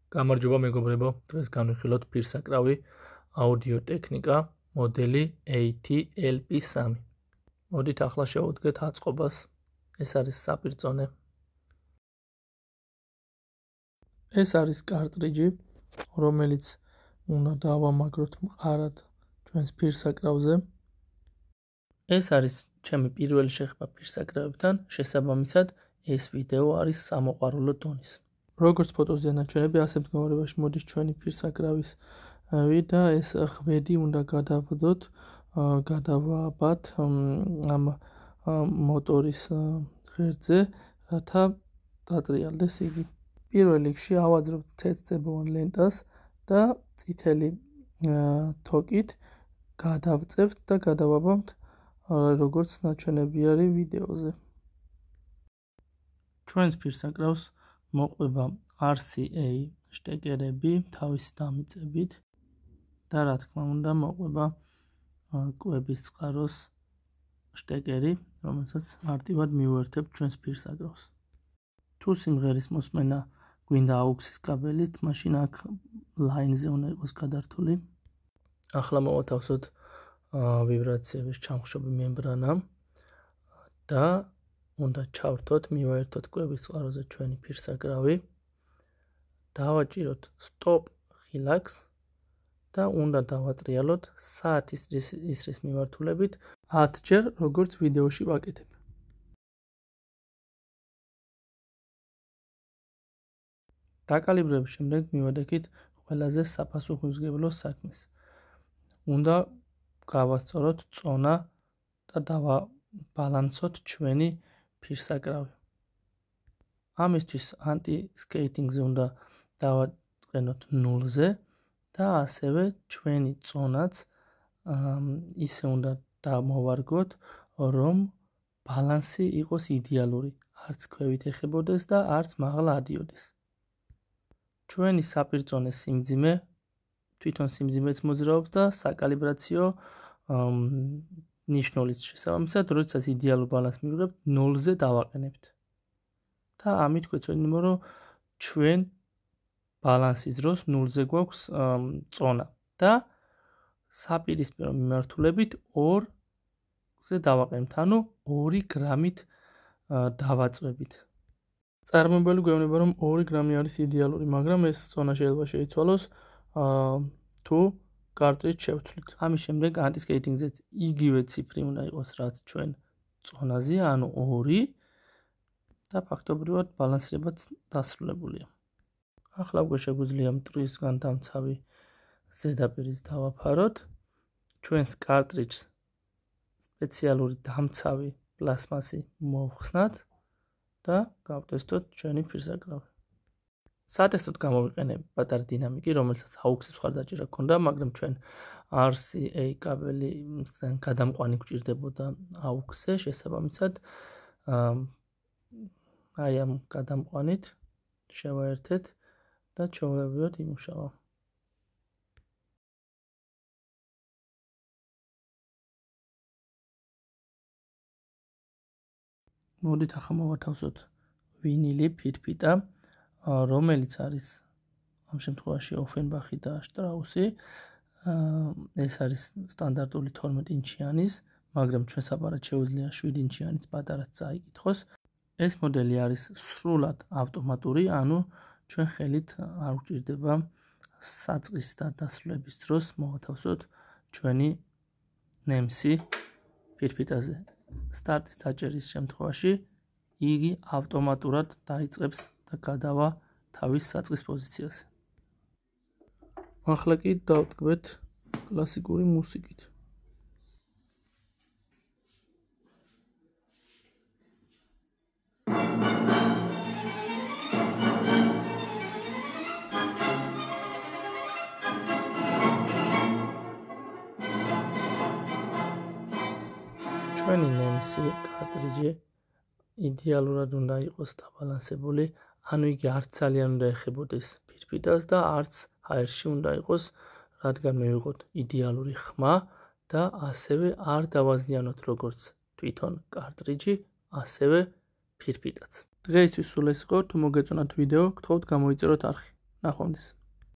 გამარჯობა მეგობრებო, დღეს განვიხილოთ პირსაკრავი აუდიო ტექნიკა მოდელი AT-LP3. მოდით ახლა შევუდგეთ აწყობას. ეს არის საპირწონე. ეს არის კარტრიჯი, რომელიც უნდა დავამაგროთ მყარად ჩვენს პირსაკრავზე. ეს არის ჩემი პირველი შეხება პირსაკრავებთან, შესაბამისად ეს ვიდეო არის სამოყვარულო ტონის. როგორც ფოტოზეა ნაჩვენები, ასე მდგომარეობაში მოდის ჩვენი პირსაკრავის და ეს ღვედი უნდა გადავდოთ, გადავაბათ ამ მოტორის ღერძზე, რათა დატრიალდეს იგი. პირველ რიგში ავაძრებთ ცეცხლწებოვან ლენტას და წითელი თოკით გადავწევთ და გადავაბამთ, როგორც ნაჩვენები არის ვიდეოზე. ჩვენს პირსაკრავს მოყვება RCA შტეკერები თავისი დამიწებით და რა თქმა უნდა მოყვება კვების წყაროს შტეკერი, რომელსაც მარტივად მივუერთებთ ჩვენს პირსაკრავს. თუ სიმღერის მოსმენა გვინდა AUX-ის კაბელით, მაშინ აქ ლაინზე უნდა იყოს გადართული. ახლა მოვათავსოთ ვიბრაციების ჩამხშობი მემბრანა და უნდა ჩავრთოთ, მივაერთოთ კვების წყაროზე ჩვენი პირსაკრავი. დავაჭიროთ stop relax და უნდა დავატრიალოთ საათის ისრის მიმართულებით 10 ჯერ, როგორც ვიდეოში ვაკეთებ. დაკალიბრების შემდეგ მივადექით ყველაზე საპასუხისმგებლო საქმეს. უნდა გავასწოროთ წონა და დავაბალანსოთ ჩვენი პირსაკრავი. ამისთვის ანტი-სკეიტინგზე უნდა დავაყენოთ 0-ზე და ასევე ჩვენი წონაც ისე უნდა დამოვარგოთ, რომ ბალანსი იყოს იდეალური, არც ქვევით ეხებოდეს და არც მაღლა ადიოდეს. ჩვენი საპირწონე სიმძიმე თვითონ სიმძიმეც მოძრაობს და საკალიბრაციო ნიშნულიც შესაბამისად, როდესაც იდეალურ ბალანსს მივიღებთ, 0-ზე დავაყენებთ. და ამით გვეცოდინება, რომ ჩვენ ბალანსის დროს 0-ზე გვაქვს წონა და საპირისპირო მიმართულებით 2-ზე დავაყენებთ, ანუ 2 გრამით დავაწვევით. წარმოებელი გვევნება, რომ 2 გრამი არის იდეალური, მაგრამ ეს წონა შეიძლება შეიცვალოს თუ კარტრიჯს შევცვლით. ამის შემდეგ ანტი-სკეიტინგზეც იგივე ციფრი უნდა იყოს, რაც ჩვენ წონაზეა, ანუ 2 და ფაქტობრივად ბალანსირებაც დასრულებულია. ახლა უკვე შეგვიძლია მტვრისგან დამცავი ზედაპირის დავაფაროთ. ჩვენს კარტრიჯს სპეციალური დამცავი პლასმასი მოვხსნათ და გავტესტოთ ჩვენი პირსაკრავი. სატესტოდ გამოვიყენებ პატარა დინამიკი, რომელსაც AUX-ის მხარდაჭერა ჰქონდა, მაგრამ ჩვენ RCA კაბელიდან გადამყვანი გვჭირდებოდა AUX-ზე, შესაბამისად აი ამ გადამყვანით შევაერთეთ და ჩვეულებრივად იმუშავა. მოდით ახლა მოვათავსოთ ვინილი ფირფიტა, რომელიც არის ამ შემთხვევაში ოფენბახი და შტრაუსი. ეს არის სტანდარტული 12 ინჩიანის, მაგრამ ჩვენ საპარად შეუძლია 7 ინჩიანის პატარაც წაიკითხოს. ეს მოდელი არის სრულად ავტომატური, ანუ ჩვენ ხელით არ გვჭირდება საწყის და დასრულების დროს მოვათავსოთ ჩვენი ნემსი ფირფიტაზე. სტარტის დაჭერის შემთხვევაში იგი ავტომატურად დაიწყებს და გადავა თავის საწყის პოზიციაზე. ახლა კი დავტკბეთ კლასიკური მუსიკით. ჩვენი ნემსი კარტრიჯი იდეალურად უნდა იყოს დაბალანსებული, ანუ იგი არც ძალიან უნდა ეხებოდეს ფირფიტას და არც ჰაერში უნდა იყოს, რადგან მივიღოთ იდეალური ხმა და ასევე არ დავაზიანოთ როგორც თვითონ კარტრიჯი, ასევე ფირფიტაც. დღეისთვის სულ ეს იყო, თუ მოგეწონათ ვიდეო, გთხოვთ გამოიწეროთ არხი. ნახვამდის.